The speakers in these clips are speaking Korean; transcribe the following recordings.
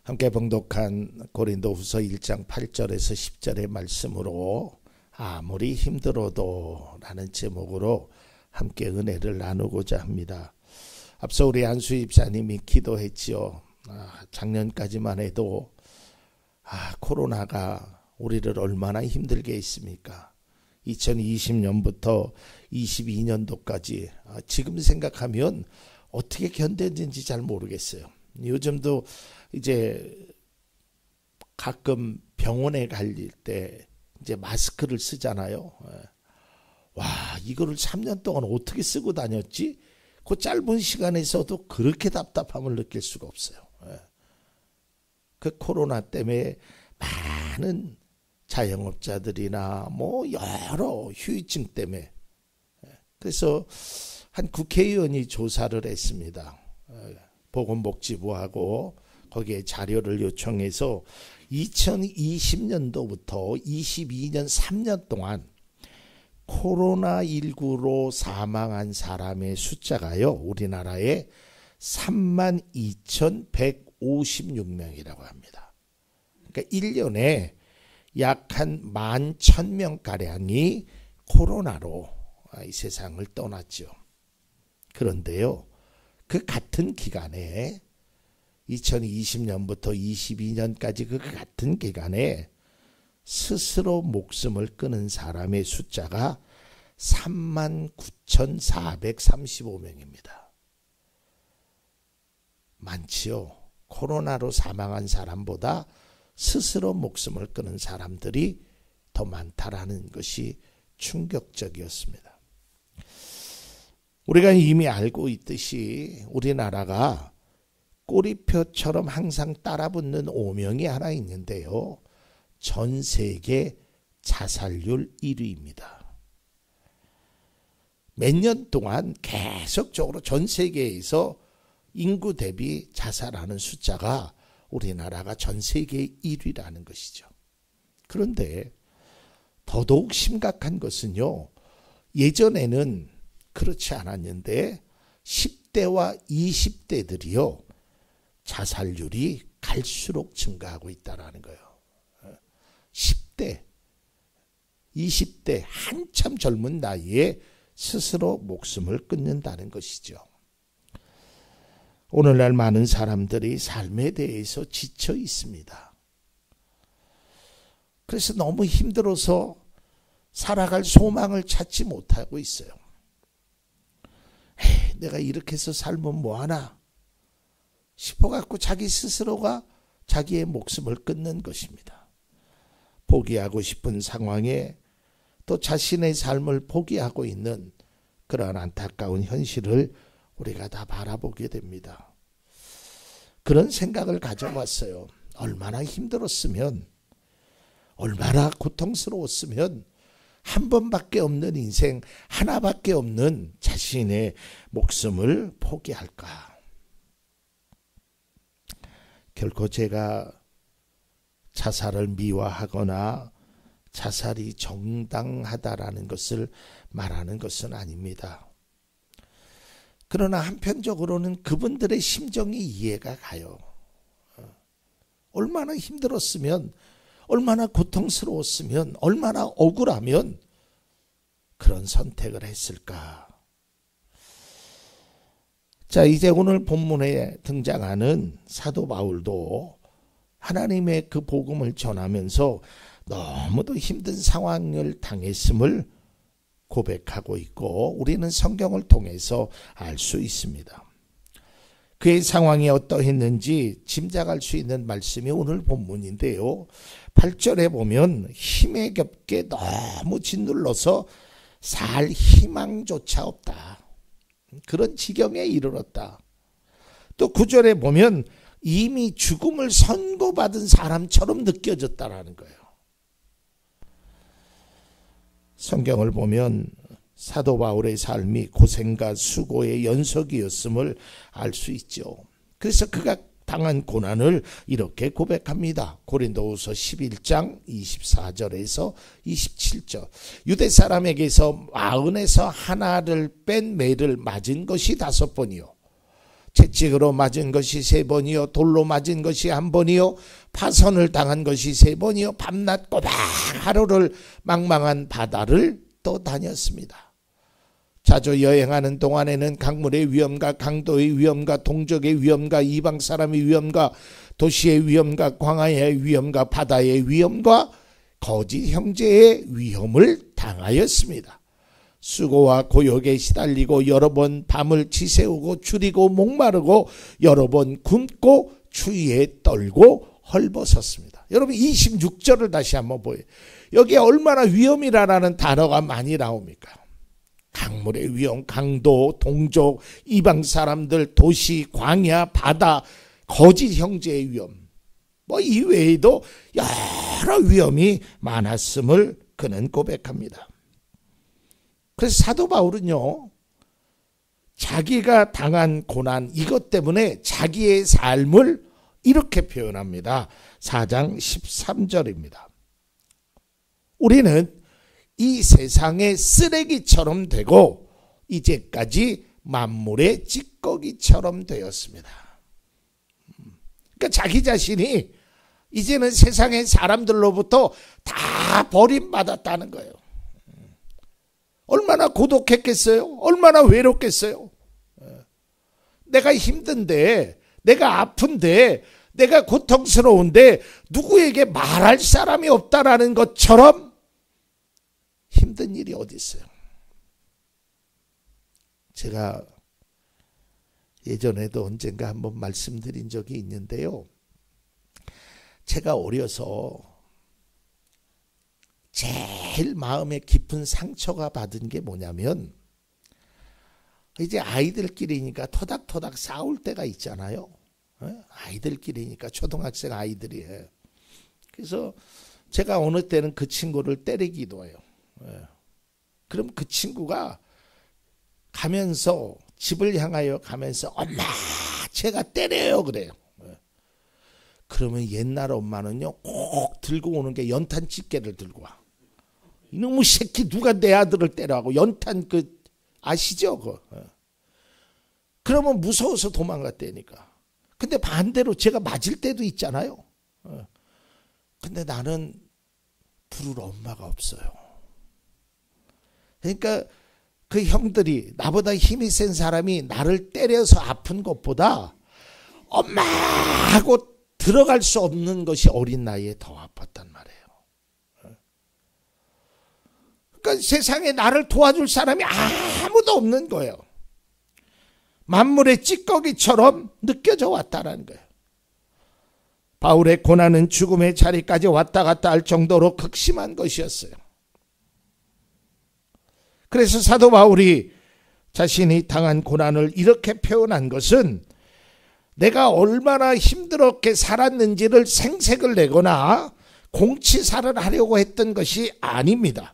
함께 봉독한 고린도후서 1장 8절에서 10절의 말씀으로 아무리 힘들어도 라는 제목으로 함께 은혜를 나누고자 합니다. 앞서 우리 안수 집사님이 기도했지요. 작년까지만 해도 코로나가 우리를 얼마나 힘들게 했습니까? 2020년부터 22년도까지 지금 생각하면 어떻게 견뎠는지 잘 모르겠어요. 요즘도 이제 가끔 병원에 갈 때 이제 마스크를 쓰잖아요. 와, 이거를 3년 동안 어떻게 쓰고 다녔지? 그 짧은 시간에서도 그렇게 답답함을 느낄 수가 없어요. 그 코로나 때문에 많은 자영업자들이나 여러 후유증 때문에, 그래서 한 국회의원이 조사를 했습니다. 보건복지부하고 거기에 자료를 요청해서 2020년도부터 22년 3년 동안 코로나19로 사망한 사람의 숫자가요, 우리나라에 32,156명이라고 합니다. 그러니까 1년에 약 한 11,000명가량이 코로나로 이 세상을 떠났죠. 그런데요, 그 같은 기간에 2020년부터 22년까지 그 같은 기간에 스스로 목숨을 끊은 사람의 숫자가 39,435명입니다. 많지요. 코로나로 사망한 사람보다 스스로 목숨을 끊은 사람들이 더 많다라는 것이 충격적이었습니다. 우리가 이미 알고 있듯이 우리나라가 꼬리표처럼 항상 따라붙는 오명이 하나 있는데요. 전 세계 자살률 1위입니다. 몇 년 동안 계속적으로 전 세계에서 인구 대비 자살하는 숫자가 우리나라가 전 세계 1위라는 것이죠. 그런데 더더욱 심각한 것은요, 예전에는 그렇지 않았는데 10대와 20대들이요, 자살률이 갈수록 증가하고 있다는 거예요. 10대, 20대 한참 젊은 나이에 스스로 목숨을 끊는다는 것이죠. 오늘날 많은 사람들이 삶에 대해서 지쳐 있습니다. 그래서 너무 힘들어서 살아갈 소망을 찾지 못하고 있어요. 내가 이렇게 해서 살면 뭐하나 싶어갖고 자기 스스로가 자기의 목숨을 끊는 것입니다. 포기하고 싶은 상황에 또 자신의 삶을 포기하고 있는 그러한 안타까운 현실을 우리가 다 바라보게 됩니다. 그런 생각을 가져봤어요. 얼마나 힘들었으면, 얼마나 고통스러웠으면 한 번밖에 없는 인생, 하나밖에 없는 자신의 목숨을 포기할까. 결코 제가 자살을 미화하거나 자살이 정당하다라는 것을 말하는 것은 아닙니다. 그러나 한편적으로는 그분들의 심정이 이해가 가요. 얼마나 힘들었으면, 얼마나 고통스러웠으면, 얼마나 억울하면 그런 선택을 했을까. 자, 이제 오늘 본문에 등장하는 사도 바울도 하나님의 그 복음을 전하면서 너무도 힘든 상황을 당했음을 고백하고 있고, 우리는 성경을 통해서 알 수 있습니다. 그의 상황이 어떠했는지 짐작할 수 있는 말씀이 오늘 본문인데요. 8절에 보면 힘에 겹게 너무 짓눌러서 살 희망조차 없다. 그런 지경에 이르렀다. 또 9절에 보면 이미 죽음을 선고받은 사람처럼 느껴졌다라는 거예요. 성경을 보면 사도 바울의 삶이 고생과 수고의 연속이었음을 알 수 있죠. 그래서 그가 당한 고난을 이렇게 고백합니다. 고린도후서 11장 24절에서 27절. 유대 사람에게서 40에서 하나를 뺀 매를 맞은 것이 5번이요. 채찍으로 맞은 것이 3번이요 돌로 맞은 것이 1번이요 파선을 당한 것이 3번이요 밤낮 꼬박 하루를 망망한 바다를 또 다녔습니다. 자주 여행하는 동안에는 강물의 위험과 강도의 위험과 동족의 위험과 이방 사람의 위험과 도시의 위험과 광야의 위험과 바다의 위험과 거짓 형제의 위험을 당하였습니다. 수고와 고역에 시달리고 여러 번 밤을 지새우고 줄이고 목마르고 여러 번 굶고 추위에 떨고 헐벗었습니다. 여러분 26절을 다시 한번 보여요. 여기에 얼마나 위험이라는 단어가 많이 나옵니까? 강물의 위험, 강도, 동족, 이방 사람들, 도시, 광야, 바다, 거짓 형제의 위험, 뭐 이외에도 여러 위험이 많았음을 그는 고백합니다. 그래서 사도 바울은요, 자기가 당한 고난 이것 때문에 자기의 삶을 이렇게 표현합니다. 4장 13절입니다. 우리는 이 세상의 쓰레기처럼 되고 이제까지 만물의 찌꺼기처럼 되었습니다. 그러니까 자기 자신이 이제는 세상의 사람들로부터 다 버림받았다는 거예요. 얼마나 고독했겠어요? 얼마나 외롭겠어요? 내가 힘든데, 내가 아픈데, 내가 고통스러운데 누구에게 말할 사람이 없다라는 것처럼 힘든 일이 어디 있어요? 제가 예전에도 언젠가 한번 말씀드린 적이 있는데요. 제가 어려서 제일 마음에 깊은 상처가 받은 게 뭐냐면, 이제 아이들끼리니까 토닥토닥 싸울 때가 있잖아요. 아이들끼리니까 초등학생 아이들이. 그래서 제가 어느 때는 그 친구를 때리기도 해요. 그럼 그 친구가 가면서 집을 향하여 가면서 엄마 제가 때려요 그래요. 그러면 옛날 엄마는요 꼭 들고 오는 게 연탄 집게를 들고 와. 이놈의 새끼 누가 내 아들을 때려하고 연탄 그 아시죠? 그러면 무서워서 도망갔다니까. 근데 반대로 제가 맞을 때도 있잖아요. 근데 나는 부를 엄마가 없어요. 그러니까 그 형들이 나보다 힘이 센 사람이 나를 때려서 아픈 것보다 엄마 하고 들어갈 수 없는 것이 어린 나이에 더 아팠단 말이에요. 그러니까 세상에 나를 도와줄 사람이 아무도 없는 거예요. 만물의 찌꺼기처럼 느껴져 왔다는 거예요. 바울의 고난은 죽음의 자리까지 왔다 갔다 할 정도로 극심한 것이었어요. 그래서 사도 바울이 자신이 당한 고난을 이렇게 표현한 것은 내가 얼마나 힘들게 살았는지를 생색을 내거나 공치사를 하려고 했던 것이 아닙니다.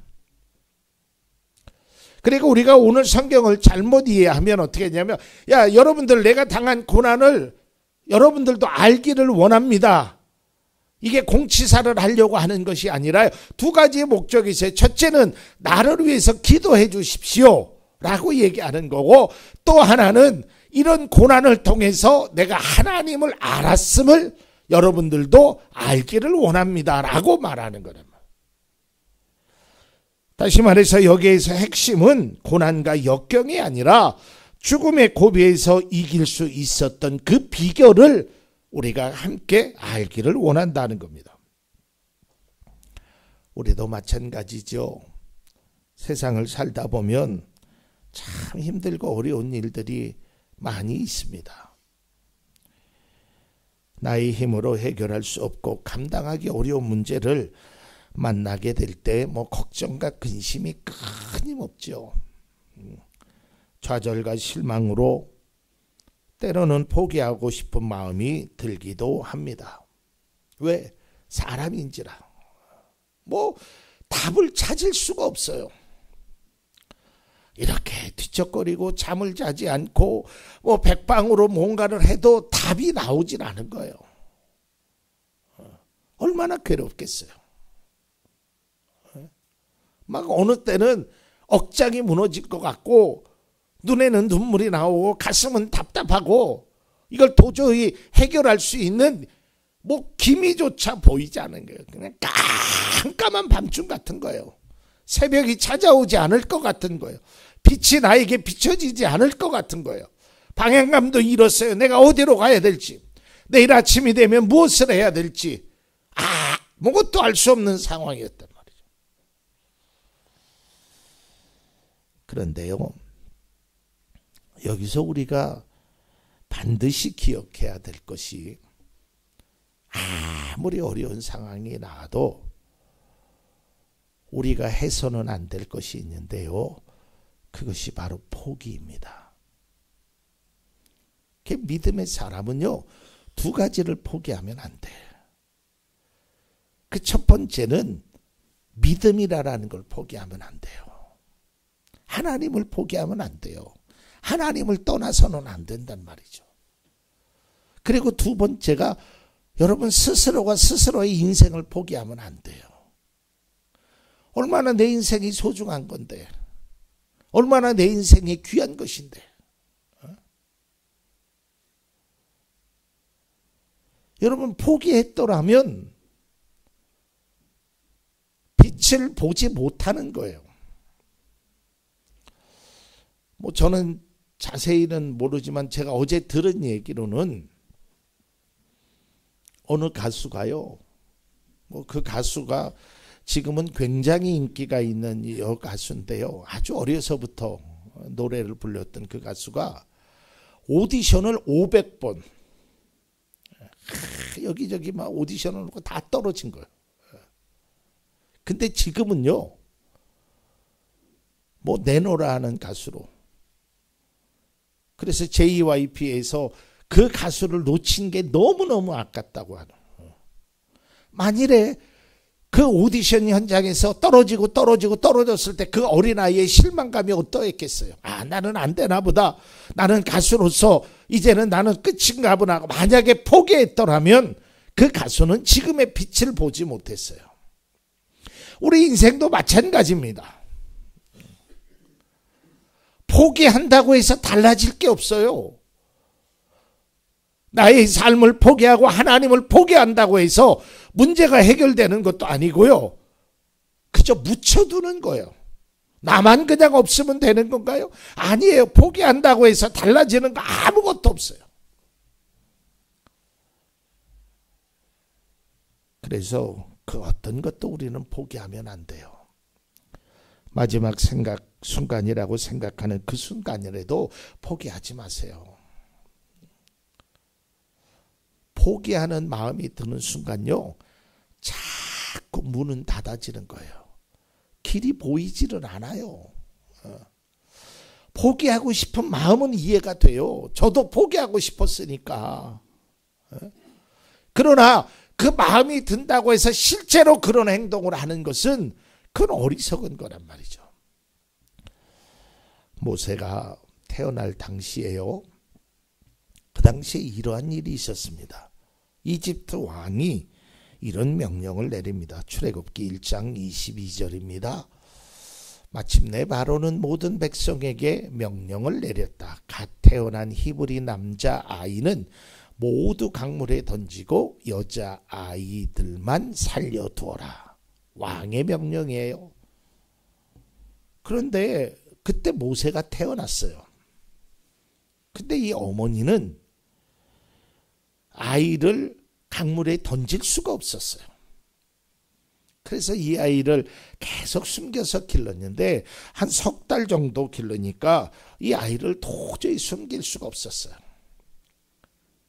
그리고 우리가 오늘 성경을 잘못 이해하면 어떻게 했냐면, 야 여러분들 내가 당한 고난을 여러분들도 알기를 원합니다. 이게 공치사를 하려고 하는 것이 아니라 두 가지의 목적이 있어요. 첫째는 나를 위해서 기도해 주십시오 라고 얘기하는 거고, 또 하나는 이런 고난을 통해서 내가 하나님을 알았음을 여러분들도 알기를 원합니다 라고 말하는 거란 말이에요. 다시 말해서 여기에서 핵심은 고난과 역경이 아니라 죽음의 고비에서 이길 수 있었던 그 비결을 우리가 함께 알기를 원한다는 겁니다. 우리도 마찬가지죠. 세상을 살다 보면 참 힘들고 어려운 일들이 많이 있습니다. 나의 힘으로 해결할 수 없고 감당하기 어려운 문제를 만나게 될 때 뭐 걱정과 근심이 끊임없죠. 좌절과 실망으로 때로는 포기하고 싶은 마음이 들기도 합니다. 왜? 사람인지라. 뭐 답을 찾을 수가 없어요. 이렇게 뒤척거리고 잠을 자지 않고 뭐 백방으로 뭔가를 해도 답이 나오질 않은 거예요. 얼마나 괴롭겠어요. 막 어느 때는 억장이 무너질 것 같고 눈에는 눈물이 나오고 가슴은 답답하고 이걸 도저히 해결할 수 있는 기미조차 보이지 않은 거예요. 그냥 깜깜한 밤중 같은 거예요. 새벽이 찾아오지 않을 것 같은 거예요. 빛이 나에게 비춰지지 않을 것 같은 거예요. 방향감도 잃었어요. 내가 어디로 가야 될지, 내일 아침이 되면 무엇을 해야 될지 아무것도 알 수 없는 상황이었단 말이죠. 그런데요, 여기서 우리가 반드시 기억해야 될 것이, 아무리 어려운 상황이 나와도 우리가 해서는 안 될 것이 있는데요, 그것이 바로 포기입니다. 믿음의 사람은요, 두 가지를 포기하면 안 돼. 그 첫 번째는 믿음이라는 걸 포기하면 안 돼요. 하나님을 포기하면 안 돼요. 하나님을 떠나서는 안 된단 말이죠. 그리고 두 번째가, 여러분 스스로가 스스로의 인생을 포기하면 안 돼요. 얼마나 내 인생이 소중한 건데, 얼마나 내 인생이 귀한 것인데, 여러분 포기했더라면 빛을 보지 못하는 거예요. 저는 자세히는 모르지만 제가 어제 들은 얘기로는 어느 가수가요, 그 가수가 지금은 굉장히 인기가 있는 여가수인데요, 아주 어려서부터 노래를 불렸던 그 가수가 오디션을 500번 여기저기 막 오디션을 놓고 다 떨어진 거예요. 근데 지금은요, 내노라 하는 가수로, 그래서 JYP에서 그 가수를 놓친 게 너무너무 아깝다고 하는. 만일에 그 오디션 현장에서 떨어졌을 때 그 어린아이의 실망감이 어떠했겠어요. 나는 안 되나 보다, 나는 가수로서 이제는 나는 끝인가 보나. 만약에 포기했더라면 그 가수는 지금의 빛을 보지 못했어요. 우리 인생도 마찬가지입니다. 포기한다고 해서 달라질 게 없어요. 나의 삶을 포기하고 하나님을 포기한다고 해서 문제가 해결되는 것도 아니고요, 그저 묻혀두는 거예요. 나만 그냥 없으면 되는 건가요? 아니에요. 포기한다고 해서 달라지는 거 아무것도 없어요. 그래서 그 어떤 것도 우리는 포기하면 안 돼요. 마지막 순간이라고 생각하는 그 순간이라도 포기하지 마세요. 포기하는 마음이 드는 순간요, 자꾸 문은 닫아지는 거예요. 길이 보이지를 않아요. 포기하고 싶은 마음은 이해가 돼요. 저도 포기하고 싶었으니까. 그러나 그 마음이 든다고 해서 실제로 그런 행동을 하는 것은 그건 어리석은 거란 말이죠. 모세가 태어날 당시에요, 그 당시에 이러한 일이 있었습니다. 이집트 왕이 이런 명령을 내립니다. 출애굽기 1장 22절입니다. 마침내 바로는 모든 백성에게 명령을 내렸다. 갓 태어난 히브리 남자 아이는 모두 강물에 던지고 여자 아이들만 살려두어라. 왕의 명령이에요. 그런데 그때 모세가 태어났어요. 근데 이 어머니는 아이를 강물에 던질 수가 없었어요. 그래서 이 아이를 계속 숨겨서 길렀는데 한 석 달 정도 길르니까 이 아이를 도저히 숨길 수가 없었어요.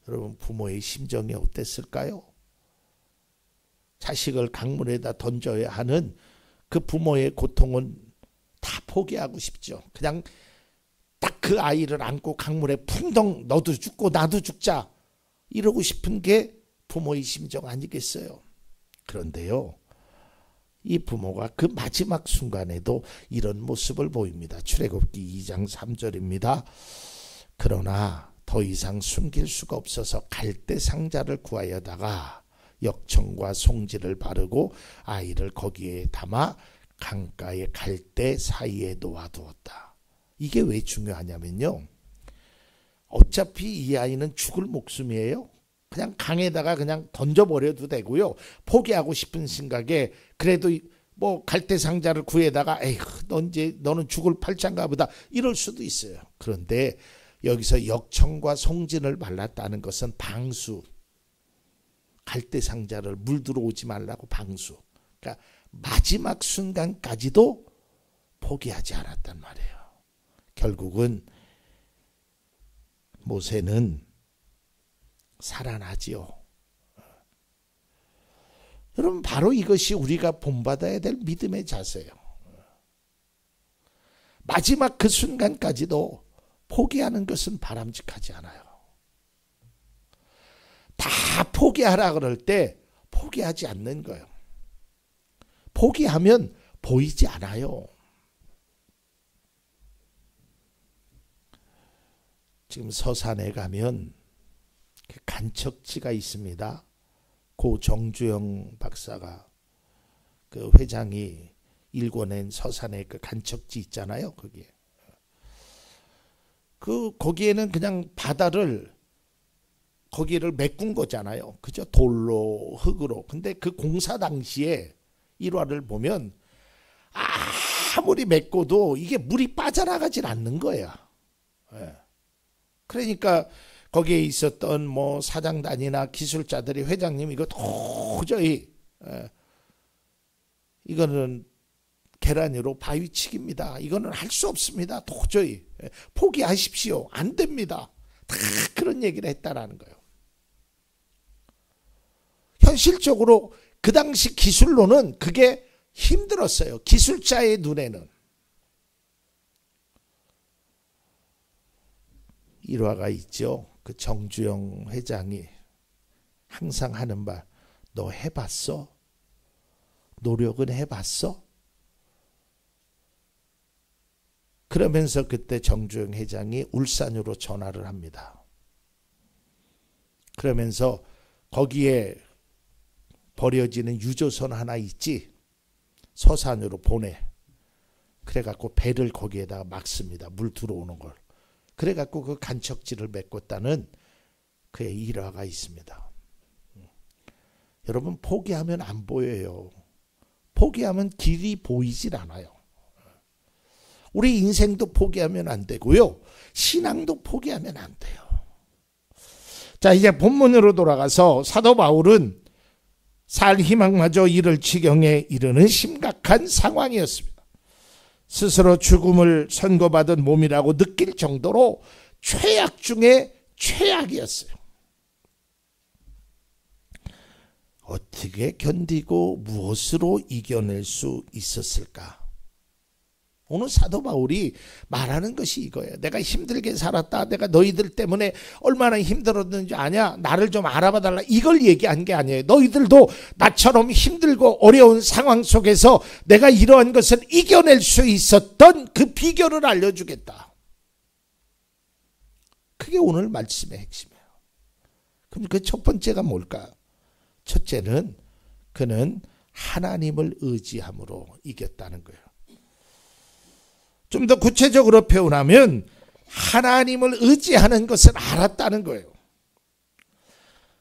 여러분, 부모의 심정이 어땠을까요? 자식을 강물에다 던져야 하는 그 부모의 고통은 다 포기하고 싶죠. 그냥 딱 그 아이를 안고 강물에 풍덩 너도 죽고 나도 죽자 이러고 싶은 게 부모의 심정 아니겠어요? 그런데요, 이 부모가 그 마지막 순간에도 이런 모습을 보입니다. 출애굽기 2장 3절입니다. 그러나 더 이상 숨길 수가 없어서 갈대 상자를 구하여다가 역청과 송지를 바르고 아이를 거기에 담아 강가의 갈대 사이에 놓아두었다. 이게 왜 중요하냐면요, 어차피 이 아이는 죽을 목숨이에요. 그냥 강에다가 그냥 던져버려도 되고요. 포기하고 싶은 생각에 그래도 뭐 갈대상자를 구해다가 에휴 너는 죽을 팔짱가 보다 이럴 수도 있어요. 그런데 여기서 역청과 송진을 말랐다는 것은 방수, 갈대상자를 물 들어오지 말라고 방수. 그러니까 마지막 순간까지도 포기하지 않았단 말이에요. 결국은 모세는 살아나지요. 여러분 바로 이것이 우리가 본받아야 될 믿음의 자세예요. 마지막 그 순간까지도 포기하는 것은 바람직하지 않아요. 다 포기하라 그럴 때 포기하지 않는 거예요. 포기하면 보이지 않아요. 지금 서산에 가면 간척지가 있습니다. 고 정주영 박사가 그 회장이 일궈낸 서산에 그 간척지 있잖아요. 거기에 거기에는 그냥 바다를 거기를 메꾼 거잖아요. 그죠? 돌로 흙으로. 근데 그 공사 당시에 일화를 보면 아무리 메꿔도 이게 물이 빠져나가질 않는 거야. 그러니까 거기에 있었던 뭐 사장단이나 기술자들이 회장님 이거 도저히 이거는 계란으로 바위치기입니다. 이거는 할 수 없습니다. 도저히 포기하십시오. 안 됩니다. 다 그런 얘기를 했다라는 거예요. 현실적으로 그 당시 기술로는 그게 힘들었어요. 기술자의 눈에는. 일화가 있죠. 그 정주영 회장이 항상 하는 말, 너 해봤어? 노력은 해봤어? 그러면서 그때 정주영 회장이 울산으로 전화를 합니다. 그러면서 거기에 버려지는 유조선 하나 있지? 서산으로 보내. 그래갖고 배를 거기에다가 막습니다. 물 들어오는 걸. 그래갖고 그 간척지를 메꿨다는 그의 일화가 있습니다. 여러분 포기하면 안 보여요. 포기하면 길이 보이질 않아요. 우리 인생도 포기하면 안 되고요. 신앙도 포기하면 안 돼요. 자, 이제 본문으로 돌아가서 사도 바울은 살 희망마저 잃을 지경에 이르는 심각한 상황이었습니다. 스스로 죽음을 선고받은 몸이라고 느낄 정도로 최악 중에 최악이었어요. 어떻게 견디고 무엇으로 이겨낼 수 있었을까? 오늘 사도 바울이 말하는 것이 이거예요. 내가 힘들게 살았다. 내가 너희들 때문에 얼마나 힘들었는지 아냐? 나를 좀 알아봐 달라. 이걸 얘기한 게 아니에요. 너희들도 나처럼 힘들고 어려운 상황 속에서 내가 이러한 것을 이겨낼 수 있었던 그 비결을 알려주겠다. 그게 오늘 말씀의 핵심이에요. 그럼 그 첫 번째가 뭘까? 첫째는 그는 하나님을 의지함으로 이겼다는 거예요. 좀 더 구체적으로 표현하면 하나님을 의지하는 것을 알았다는 거예요.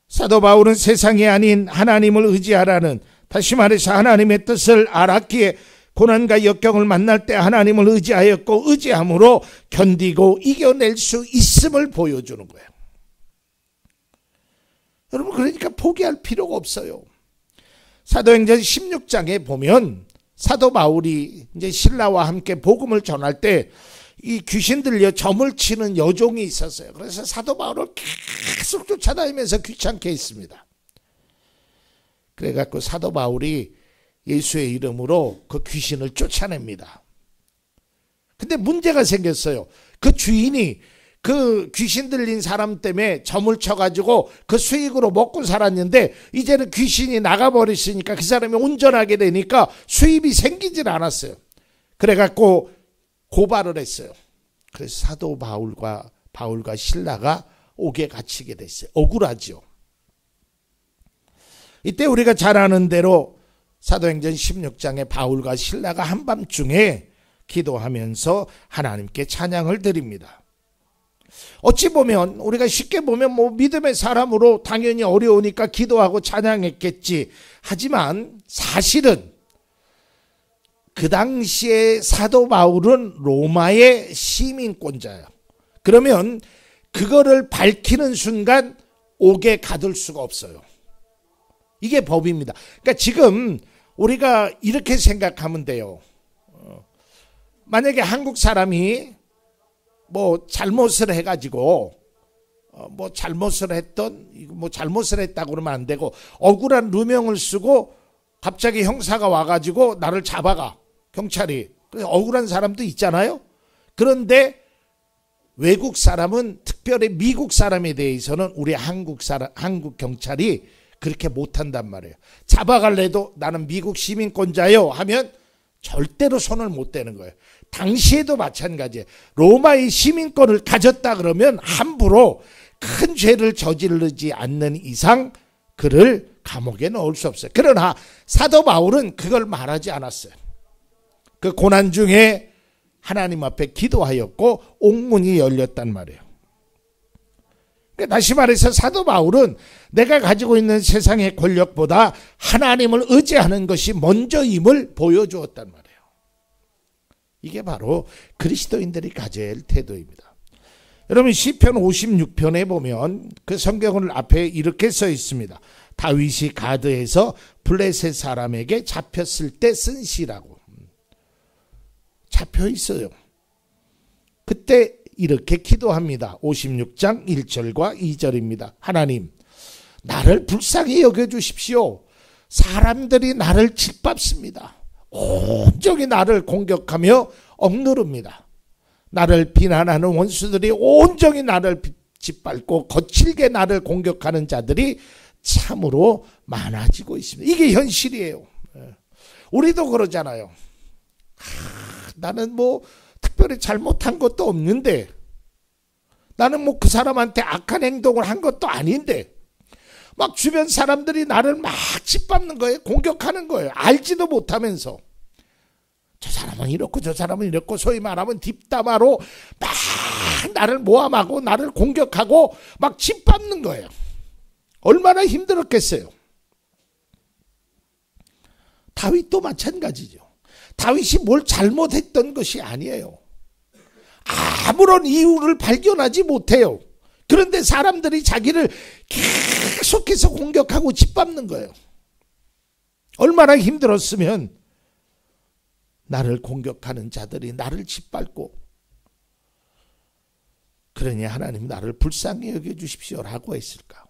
사도 바울은 세상이 아닌 하나님을 의지하라는, 다시 말해서 하나님의 뜻을 알았기에 고난과 역경을 만날 때 하나님을 의지하였고 의지함으로 견디고 이겨낼 수 있음을 보여주는 거예요. 여러분 그러니까 포기할 필요가 없어요. 사도행전 16장에 보면 사도 바울이 이제 신라와 함께 복음을 전할 때 이 귀신 들려 점을 치는 여종이 있었어요. 그래서 사도 바울을 계속 쫓아다니면서 귀찮게 했습니다. 그래갖고 사도 바울이 예수의 이름으로 그 귀신을 쫓아냅니다. 근데 문제가 생겼어요. 그 주인이 그 귀신 들린 사람 때문에 점을 쳐가지고 그 수익으로 먹고 살았는데 이제는 귀신이 나가버렸으니까 그 사람이 온전하게 되니까 수입이 생기질 않았어요. 그래갖고 고발을 했어요. 그래서 사도 바울과 신라가 옥에 갇히게 됐어요. 억울하죠. 이때 우리가 잘 아는 대로 사도행전 16장에 바울과 신라가 한밤중에 기도하면서 하나님께 찬양을 드립니다. 어찌 보면 우리가 쉽게 보면 뭐 믿음의 사람으로 당연히 어려우니까 기도하고 찬양했겠지. 하지만 사실은 그 당시에 사도 바울은 로마의 시민권자예요. 그러면 그거를 밝히는 순간 옥에 가둘 수가 없어요. 이게 법입니다. 그러니까 지금 우리가 이렇게 생각하면 돼요. 만약에 한국 사람이 뭐 잘못을 해가지고 뭐 잘못을 했다고 그러면 안 되고 억울한 누명을 쓰고 갑자기 형사가 와가지고 나를 잡아가, 경찰이. 그래서 억울한 사람도 있잖아요. 그런데 외국 사람은, 특별히 미국 사람에 대해서는 우리 한국 경찰이 그렇게 못한단 말이에요. 잡아갈래도 나는 미국 시민권자요 하면 절대로 손을 못 대는 거예요. 당시에도 마찬가지예요. 로마의 시민권을 가졌다 그러면 함부로 큰 죄를 저지르지 않는 이상 그를 감옥에 넣을 수 없어요. 그러나 사도 바울은 그걸 말하지 않았어요. 그 고난 중에 하나님 앞에 기도하였고 옥문이 열렸단 말이에요. 다시 말해서 사도 바울은 내가 가지고 있는 세상의 권력보다 하나님을 의지하는 것이 먼저임을 보여주었단 말이에요. 이게 바로 그리스도인들이 가져야 할 태도입니다. 여러분 시편 56편에 보면 그 성경을 앞에 이렇게 써 있습니다. 다윗이 가드에서 블레셋 사람에게 잡혔을 때 쓴 시라고. 잡혀 있어요. 그때 이렇게 기도합니다. 56장 1절과 2절입니다. 하나님, 나를 불쌍히 여겨주십시오. 사람들이 나를 짓밟습니다. 온종일 나를 공격하며 억누릅니다. 나를 비난하는 원수들이 온종일 나를 짓밟고 거칠게 나를 공격하는 자들이 참으로 많아지고 있습니다. 이게 현실이에요. 우리도 그러잖아요. 나는 뭐 특별히 잘못한 것도 없는데, 나는 뭐 그 사람한테 악한 행동을 한 것도 아닌데 막 주변 사람들이 나를 막 짓밟는 거예요. 공격하는 거예요. 알지도 못하면서. 저 사람은 이렇고 저 사람은 이렇고, 소위 말하면 뒷담화로 막 나를 모함하고 나를 공격하고 막 짓밟는 거예요. 얼마나 힘들었겠어요. 다윗도 마찬가지죠. 다윗이 뭘 잘못했던 것이 아니에요. 아무런 이유를 발견하지 못해요. 그런데 사람들이 자기를 계속해서 공격하고 짓밟는 거예요. 얼마나 힘들었으면 나를 공격하는 자들이 나를 짓밟고, 그러니 하나님 나를 불쌍히 여겨주십시오라고 했을까.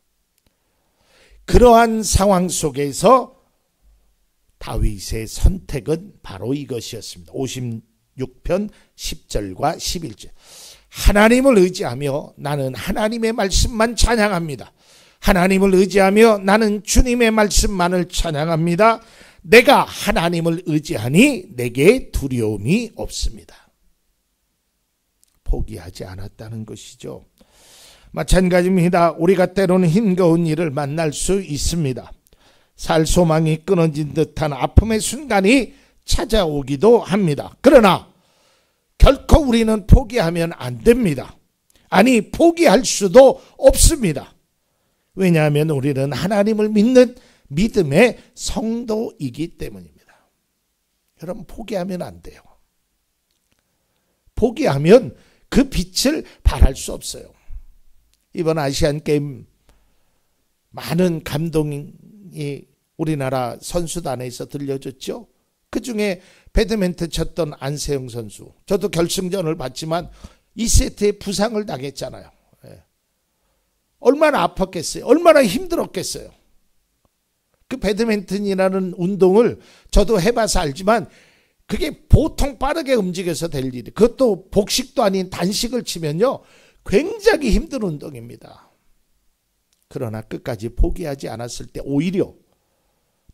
그러한 상황 속에서 다윗의 선택은 바로 이것이었습니다. 56편 10절과 11절. 하나님을 의지하며 나는 하나님의 말씀만 찬양합니다. 하나님을 의지하며 나는 주님의 말씀만을 찬양합니다. 내가 하나님을 의지하니 내게 두려움이 없습니다. 포기하지 않았다는 것이죠. 마찬가지입니다. 우리가 때로는 힘겨운 일을 만날 수 있습니다. 살 소망이 끊어진 듯한 아픔의 순간이 찾아오기도 합니다. 그러나 결코 우리는 포기하면 안 됩니다. 아니, 포기할 수도 없습니다. 왜냐하면 우리는 하나님을 믿는 믿음의 성도이기 때문입니다. 여러분, 포기하면 안 돼요. 포기하면 그 빛을 발할 수 없어요. 이번 아시안게임 많은 감동이 우리나라 선수단에서 들려줬죠. 그중에 배드민턴 쳤던 안세영 선수, 저도 결승전을 봤지만 2세트에 부상을 당했잖아요. 얼마나 아팠겠어요. 얼마나 힘들었겠어요. 그 배드민턴이라는 운동을 저도 해봐서 알지만 그게 보통 빠르게 움직여서 될 일이, 그것도 복식도 아닌 단식을 치면요 굉장히 힘든 운동입니다. 그러나 끝까지 포기하지 않았을 때 오히려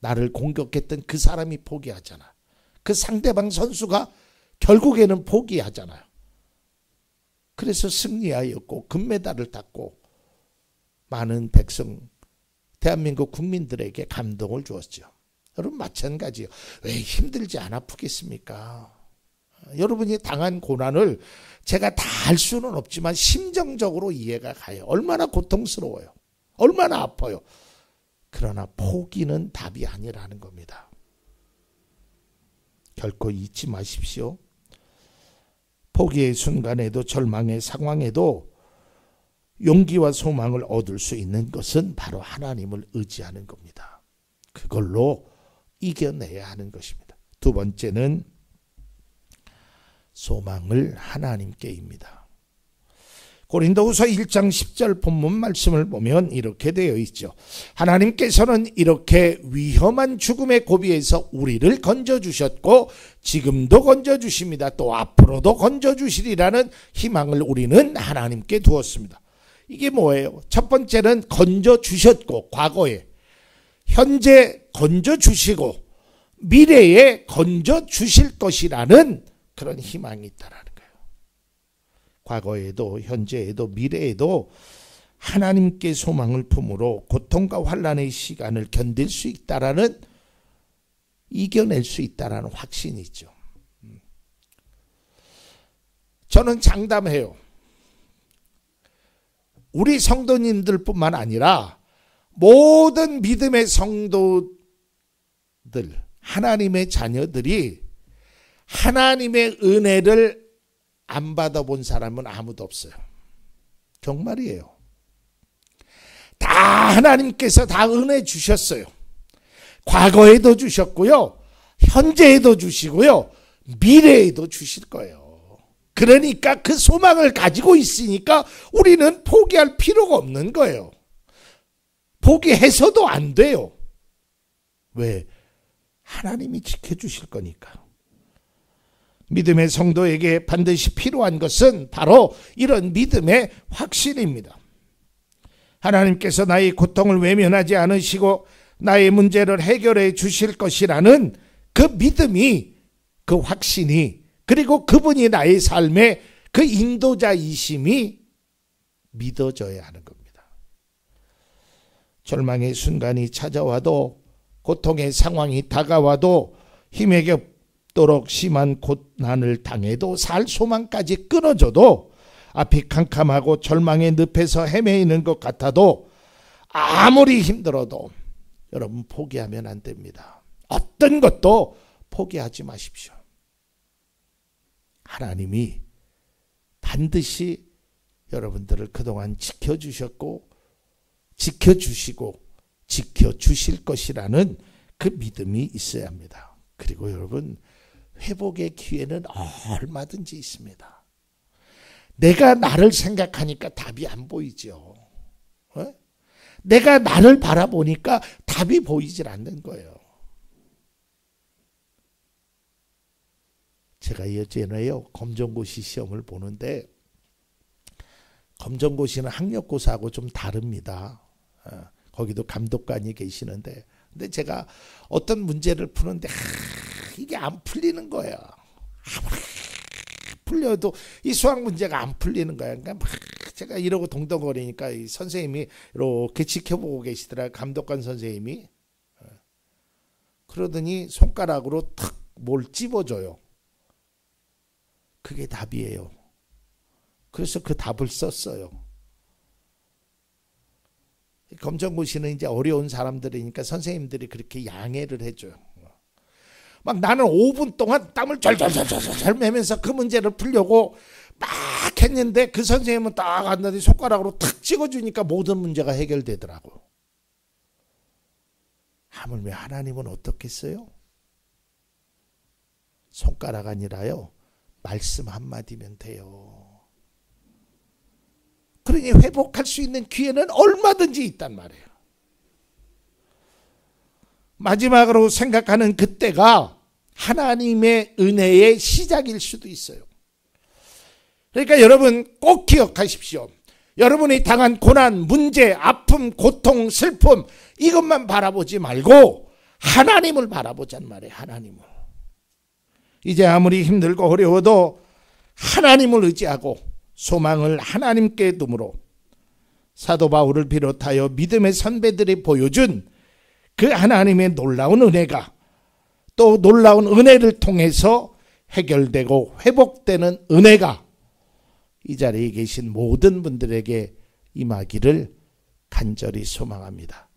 나를 공격했던 그 사람이 포기하잖아. 그 상대방 선수가 결국에는 포기하잖아요. 그래서 승리하였고 금메달을 땄고 많은 백성, 대한민국 국민들에게 감동을 주었죠. 여러분 마찬가지예요. 왜 힘들지 안 아프겠습니까? 여러분이 당한 고난을 제가 다 알 수는 없지만 심정적으로 이해가 가요. 얼마나 고통스러워요. 얼마나 아파요. 그러나 포기는 답이 아니라는 겁니다. 결코 잊지 마십시오. 포기의 순간에도 절망의 상황에도 용기와 소망을 얻을 수 있는 것은 바로 하나님을 의지하는 겁니다. 그걸로 이겨내야 하는 것입니다. 두 번째는 소망을 하나님께입니다. 고린도후서 1장 10절 본문 말씀을 보면 이렇게 되어 있죠. 하나님께서는 이렇게 위험한 죽음의 고비에서 우리를 건져주셨고 지금도 건져주십니다. 또 앞으로도 건져주시리라는 희망을 우리는 하나님께 두었습니다. 이게 뭐예요? 첫 번째는 건져주셨고 과거에, 현재 건져주시고 미래에 건져주실 것이라는 그런 희망이 있다라는 거예요. 과거에도 현재에도 미래에도 하나님께 소망을 품으로 고통과 환난의 시간을 견딜 수 있다라는, 이겨낼 수 있다라는 확신이 있죠. 저는 장담해요. 우리 성도님들 뿐만 아니라 모든 믿음의 성도들, 하나님의 자녀들이 하나님의 은혜를 안 받아본 사람은 아무도 없어요. 정말이에요. 다 하나님께서 다 은혜 주셨어요. 과거에도 주셨고요. 현재에도 주시고요. 미래에도 주실 거예요. 그러니까 그 소망을 가지고 있으니까 우리는 포기할 필요가 없는 거예요. 포기해서도 안 돼요. 왜? 하나님이 지켜주실 거니까. 믿음의 성도에게 반드시 필요한 것은 바로 이런 믿음의 확신입니다. 하나님께서 나의 고통을 외면하지 않으시고 나의 문제를 해결해 주실 것이라는 그 믿음이, 그 확신이, 그리고 그분이 나의 삶의 그 인도자이심이 믿어져야 하는 겁니다. 절망의 순간이 찾아와도, 고통의 상황이 다가와도, 힘에 겹도록 심한 고난을 당해도, 살 소망까지 끊어져도, 앞이 캄캄하고 절망의 늪에서 헤매이는 것 같아도, 아무리 힘들어도 여러분 포기하면 안 됩니다. 어떤 것도 포기하지 마십시오. 하나님이 반드시 여러분들을 그동안 지켜주셨고 지켜주시고 지켜주실 것이라는 그 믿음이 있어야 합니다. 그리고 여러분, 회복의 기회는 얼마든지 있습니다. 내가 나를 생각하니까 답이 안 보이죠. 내가 나를 바라보니까 답이 보이질 않는 거예요. 제가 예전에요, 검정고시 시험을 보는데, 검정고시는 학력고사하고 좀 다릅니다. 거기도 감독관이 계시는데, 근데 제가 어떤 문제를 푸는데 이게 안 풀리는 거예요. 아무리 풀려도 이 수학 문제가 안 풀리는 거야. 그러니까 막 제가 이러고 동동거리니까 이 선생님이 이렇게 지켜보고 계시더라, 감독관 선생님이. 그러더니 손가락으로 탁 뭘 찝어줘요. 그게 답이에요. 그래서 그 답을 썼어요. 검정고시는 이제 어려운 사람들이니까 선생님들이 그렇게 양해를 해줘요. 막 나는 5분 동안 땀을 절절절절 매면서 그 문제를 풀려고 막 했는데, 그 선생님은 딱 앉는데 손가락으로 탁 찍어주니까 모든 문제가 해결되더라고. 하물며 하나님은 어떻겠어요? 손가락 아니라요, 말씀 한마디면 돼요. 그러니 회복할 수 있는 기회는 얼마든지 있단 말이에요. 마지막으로 생각하는 그때가 하나님의 은혜의 시작일 수도 있어요. 그러니까 여러분 꼭 기억하십시오. 여러분이 당한 고난, 문제, 아픔, 고통, 슬픔, 이것만 바라보지 말고 하나님을 바라보잔 말이에요. 하나님을. 이제 아무리 힘들고 어려워도 하나님을 의지하고 소망을 하나님께 두므로 사도 바울을 비롯하여 믿음의 선배들이 보여준 그 하나님의 놀라운 은혜가, 또 놀라운 은혜를 통해서 해결되고 회복되는 은혜가 이 자리에 계신 모든 분들에게 임하기를 간절히 소망합니다.